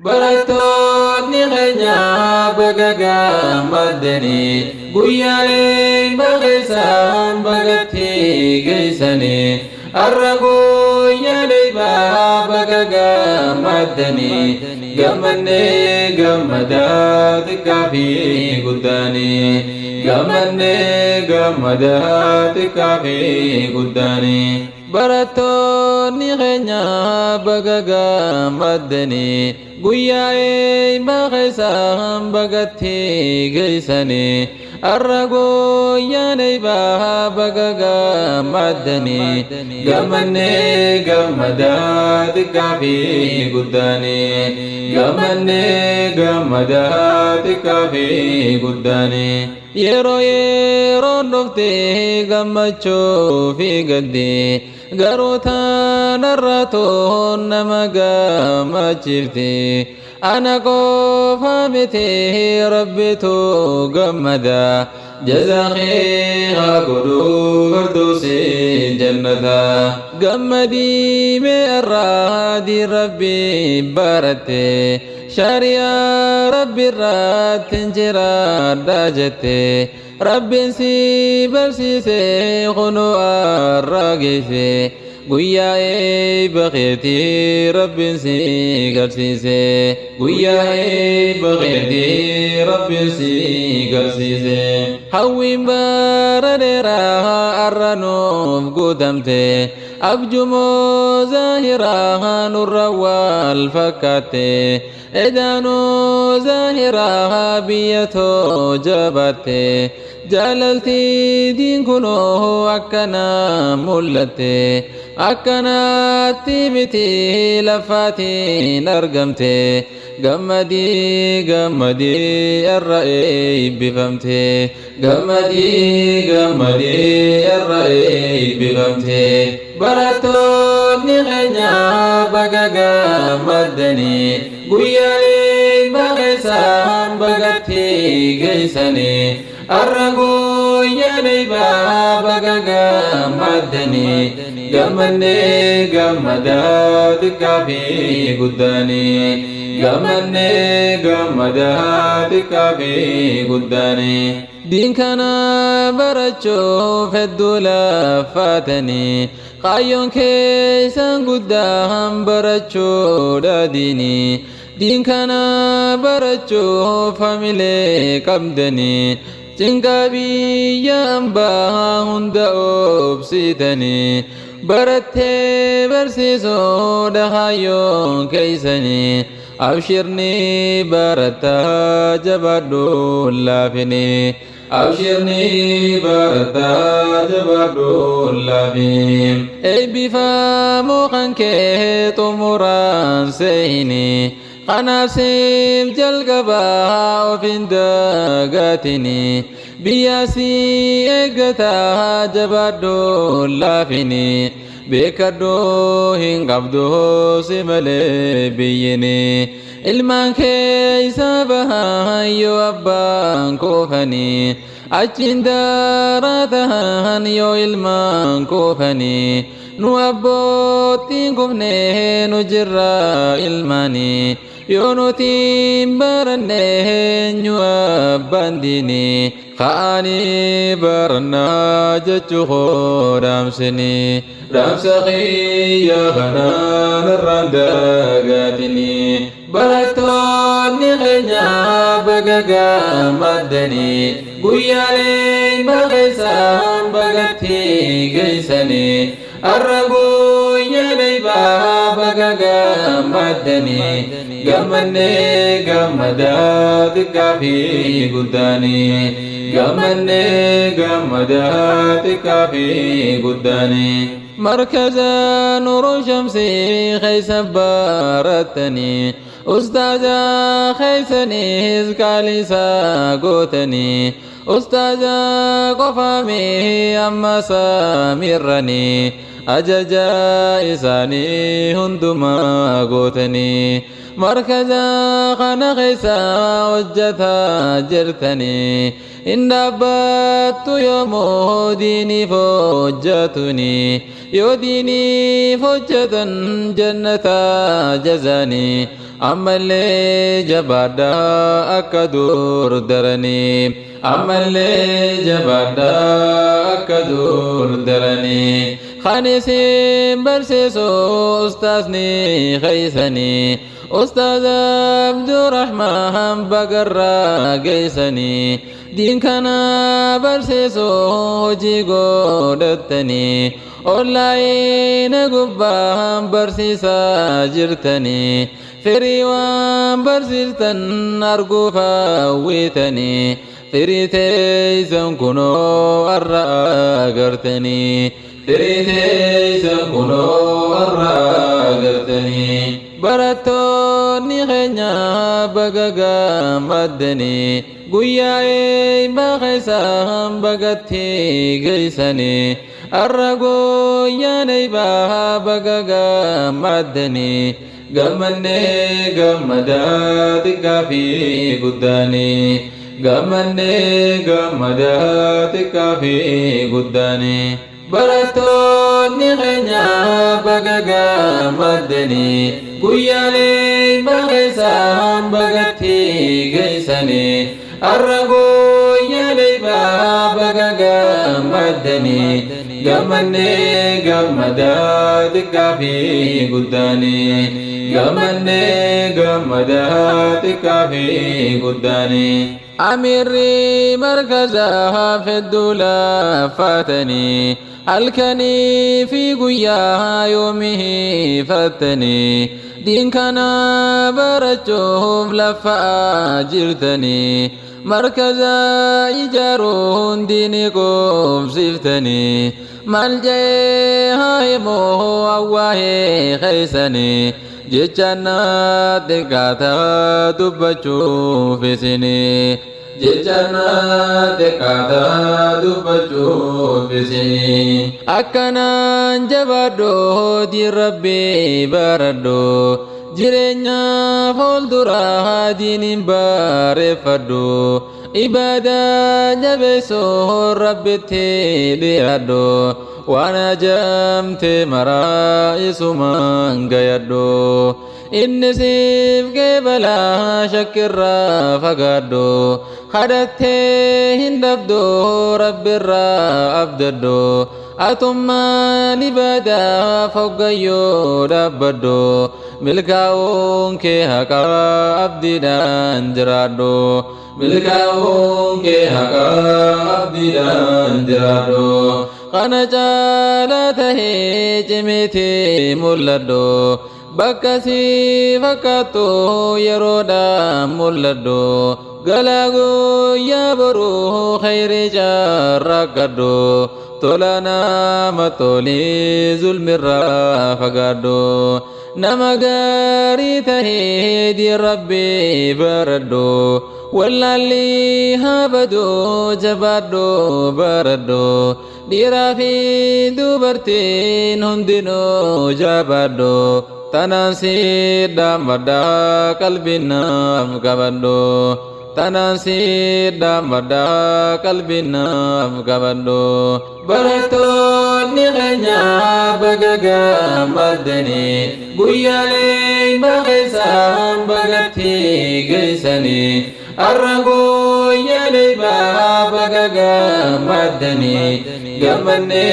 barattoonni keenya baga gammaddanii guyyaaleen baqeessaan bagatti geessanii har'a guyyaalee baga gammaddanii gammannee gammadaa xiqqaa fi guddaanii gammannee gammadaa xiqqaa fi guddaanii. barattoonni keenya baga gammaddanii guyyaa baqeessaan bagatti geessanii har'a guyyaalee baga gammaddanii gammannee gammadaa xiqqaa fi guddaanii gammannee gammadaa xiqqaa fi guddaanii. yeroon dhuftee gammachuu fi gaddee garuu tanarra toon nama gammachiifte ana qofa miti rabbitu gammada jazaa kee haa godhu firdawsii jannata gammadii mee arraadii rabbi baratte shariyaa rabbi irratti jiraadha jette rabbiin si barsiise kunoo arra geesse guyyaa baqeetii rabbiin si garsiise guyyaa baqeetii rabbiin si garsiise hawwiin bara dheeraa arra nuuf guutamte abjumoo zaahiraa nurra wal fakkaatte edaanuu zaahiraa biyyatoo jabatte jaalaltii diin kunoo akkana mul'atte akkanatti miti lafaatiin argamte gammadii gammadii irra eebbifamte gammadii gammadii irra eebbifamte barattoonni keenya baga gammaddanii guyyaalee baqeessaan bagatti geessanii har'a guyyaalee baga gammaddanii gammannee gammadaa xiqqaa fi guddaanii gammannee gammadaa xiqqaa fi guddaanii. diin kana barachuuf hedduu laffaatanii qaayyoon keessan guddaan barachuudha diinii diin kana barachuuf hamilee qabdanii cinqaa biyya hambaa hunda obsitanii barattee barsiisuudha kaayyoon keeysanii abshirni barataa jabaadhu laafini abshirni barataa jabaadhu laafini eebbifamoo kan kee xumuraan seeyini kanaafsiif jalqabaa of hin dagaatini biyyaasii eeggataa jabaadhu laafini beekadhu hin qabdu si malee biyyini ilmaan keeysa bahan yoo abbaan koofanii achiin daaraa tahan yoo ilmaan koofanii nu abboottiin kufnee nu jirra ilmaanii yoo nuti baranne eenyu abbaan diinii ka'anii barannaa jechuu koo dhaamsinii dhaamsa kiyya kanaan irraan dagaatinii barattoonni keenya baga gammaddanii guyyaalee baqeessaan bagatti geessanii har'a guyyaalee baga gammaddanii gammannee gammadaa xiqqaa fi guddaanii gammannee gammadaa xiqqaa fi guddaanii markaza nuuruu shamsii keeysa barattanii ustaaza keeysaniis qaalisaa gootanii ustaaza qofaamii amma saamirranii ajaja isaanii hundumaa gootanii markaza kana keeysa hojjataa jirtanii hin dhaabbattu yoomoo diiniif hojjatuni yoo diiniif hojjatan jannata jazanii أما اللي جبادا أكدور درني أما اللي جبادا أكدور درني خانسي برسيسو أستاذني خيسني أستاذ عبد الرحمن بقرة قيسني دين كان برسيسو جيغو دتني أولاين قبان برسيسا جرتني فريوان برسيستن أرقوفا ويتني فريتي سنكونو أرقرتني فريتي سنكونو أرقرتني براتوني خينا بغاقا مدني قوياي بغيسان بغتي غيساني أرقو ياني بها بغاقا مدني غمني غمداتك في قداني غمني غمداتك في قداني براتوني خينا بغاقا مدني قويالي بغيسان بغتي غيساني أرقو يالي بغاقا مدني غمني غمداتك في قداني غمني غمداتك في قداني أميري مركزها في الدولة فاتني الكني في قياها يومه فتني دين كان برجوف لفا جرتني مركز إيجارون ديني قوم سفتني ملجيها يمو أواه خيسني جيشانا دكاتا دبچو فسني جيشانا دكاتا دبچو فسني أكنا جبادو دي ربي باردو جرينا فولدرا دين بارفدو إبادة جبسو ربي تيليادو وانا جمت مرائس من قيدو إن سيف قبلا شكر فقدو خدته هندفدو رب الرا أبددو أتما لبدا فوق يود أبدو ملكاون كي حقا أبدي دانجرادو ملكاون كي حقا أبدي دانجرادو قنا جالته جميتي مولدو بكسي فكاتو يرودا مولدو غلاغو يابرو خير جاركدو تولنا متولي ظلم الرافقدو نمغاري تهيدي ربي بردو واللي هابدو جبادو بردو ديرا في دوبرتين هندنو جبادو تناسي دامدا قلبنا مكبدو تناسي دامدا قلبنا مكبدو برتو نغنيا بغاقا مدني قويالي بغيسان بغتي غيساني أرقو يالي بغاقا مدني غمني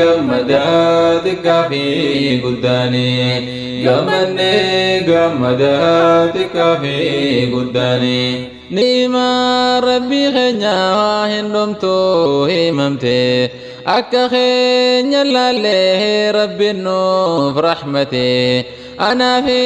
غمداتك في قداني غمني غمداتك في قداني نيما ربي خنيا هندمتو هممتي أكا خنيا لله ربي النوف رحمتي أنا في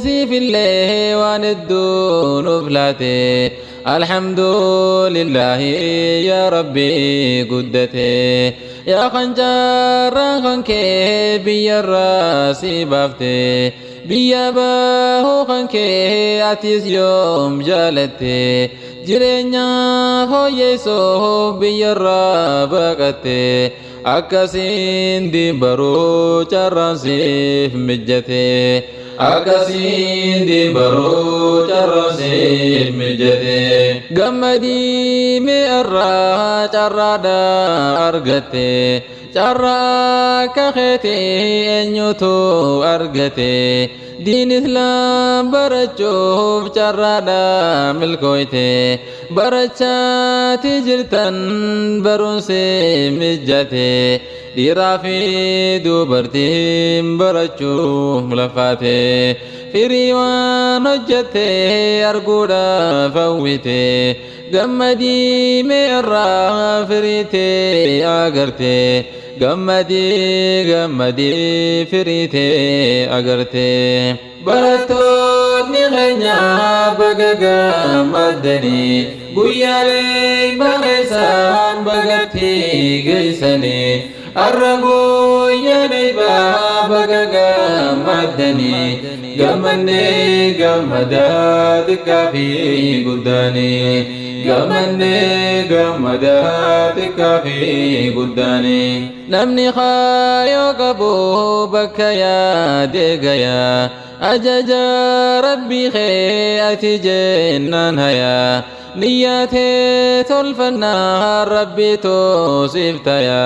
سيف الله وندو نفلتي الحمد لله يا ربي قدتي يا خنجر خنكي بيا راسي بافتي بيا باهو خنكي أتيس يوم جالتي جرينيا هو يسو بيا رابقتي أكاسين دي برو چرانسيف مجتي akkasiin dibaruu carrasee mijate gammadii mi'arraa carraadhaa argatte carraa akka keetii eenyutu argate diin islaam barachuuf carraadhaa milkooyte barachaati jirtan barumsi mijate dhiiraa fi dubartiin barachuuf lafaate firii waan hojjette arguudhaaf hawwite gammadii mi'arraa firiite agarte gammadii firiite agarte barattoonni keenya baga gammaddanii guyyaalee bareessaan bagatti geessanii har'a guyyaalee baga gammaddanii gammannee gammadaa xiqqaa fi guddaanii gammannee gammadaa xiqqaa fi guddaanii namni kaayoo qabu bakka yaade gayaa ajaja rabbii kee ati jennaan hayaa niyyaatee tolfannaa rabbii toosiftaya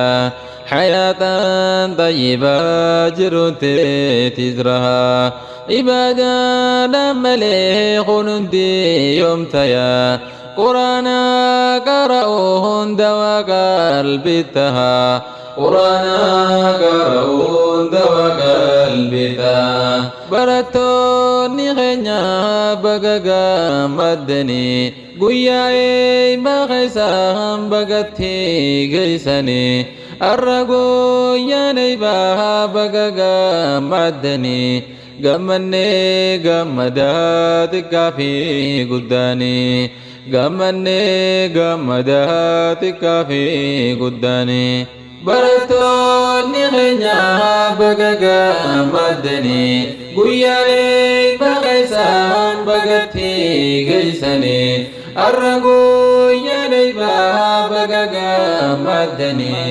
hayaatan tayyibaa jiruuntee tizraha ibaadaadhaan malee hunundi yoomtaya quraana qara'uu hunda waa qalbittaha quraana qara'uu hunda waa qalbittaha barattoonni keenya baga gammaddanii guyyaa eebbaa keessaan bagatti geessanii har'a guyyaan eebbaa baga gammaddanii gammannee gammadaa xiqqaa fi guddaanii gammannee gammadaa xiqqaa fi guddaanii barattoonni keenya baga gammaddanii guyyaalee baqeessaan bagatti geessanii har'a guyyaalee baga gammaddanii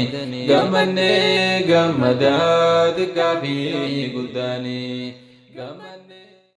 gammannee gammadaa xiqqaa fi guddaanii.